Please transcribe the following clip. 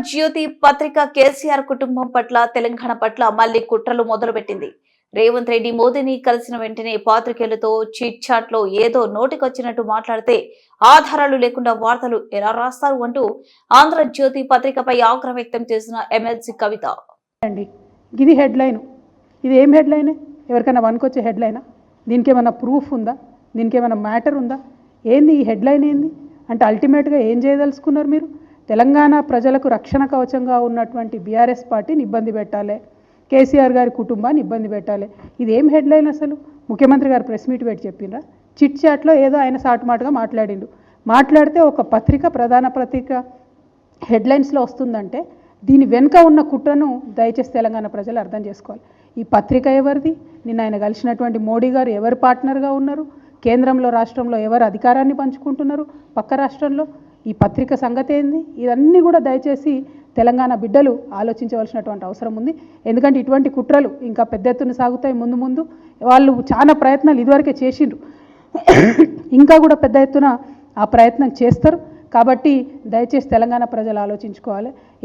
ఆంధ్రజ్యోతి పత్రిక కేసీఆర్ కుటుంబం పట్ల తెలంగాణ పట్ల మళ్లీ కుట్రలు మొదలుపెట్టింది. రేవంత్ రెడ్డి మోదీని కలిసిన వెంటనే పాత్రికేయులతో చిట్ చాట్ లో ఏదో నోటికొచ్చినట్టు మాట్లాడితే ఆధారాలు లేకుండా వార్తలు ఎలా రాస్తారు అంటూ ఆంధ్రజ్యోతి పత్రికపై ఆగ్రహం వ్యక్తం చేసిన ఎమ్మెల్సీ కవిత. ఇది హెడ్లైన్. ఇది ఏం హెడ్లైన్? ఎవరికైనా వనుకొచ్చే హెడ్లైనా? దీనికి ఏమైనా ప్రూఫ్ ఉందా? దీనికి ఏమైనా మ్యాటర్ ఉందా? ఏంది ఈ హెడ్లైన్? ఏంది అంటే అల్టిమేట్గా ఏం చేయదలుచుకున్నారు మీరు? తెలంగాణ ప్రజలకు రక్షణ కవచంగా ఉన్నటువంటి బీఆర్ఎస్ పార్టీని ఇబ్బంది పెట్టాలి, కేసీఆర్ గారి కుటుంబాన్ని ఇబ్బంది పెట్టాలి. ఇది ఏం హెడ్లైన్ అసలు? ముఖ్యమంత్రి గారు ప్రెస్ మీట్ పెట్టి చెప్పినరా? చిట్ చాట్లో ఏదో ఆయన సాటుమాటుగా మాట్లాడిండు. మాట్లాడితే ఒక పత్రిక, ప్రధాన పత్రిక హెడ్లైన్స్లో వస్తుందంటే దీని వెనుక ఉన్న కుట్రను దయచేసి తెలంగాణ ప్రజలు అర్థం చేసుకోవాలి. ఈ పత్రిక ఎవరిది? నిన్న ఆయన కలిసినటువంటి మోడీ గారు ఎవరు పార్ట్నర్గా ఉన్నారు? కేంద్రంలో, రాష్ట్రంలో ఎవరు అధికారాన్ని పంచుకుంటున్నారు? పక్క రాష్ట్రంలో ఈ పత్రిక సంగతి ఏంది? ఇవన్నీ కూడా దయచేసి తెలంగాణ బిడ్డలు ఆలోచించవలసినటువంటి అవసరం ఉంది. ఎందుకంటే ఇటువంటి కుట్రలు ఇంకా పెద్ద ఎత్తున సాగుతాయి. ముందు ముందు వాళ్ళు చాలా ప్రయత్నాలు ఇదివరకే చేసిండ్రు, ఇంకా కూడా పెద్ద ఎత్తున ఆ ప్రయత్నం చేస్తారు. కాబట్టి దయచేసి తెలంగాణ ప్రజలు ఆలోచించుకోవాలి.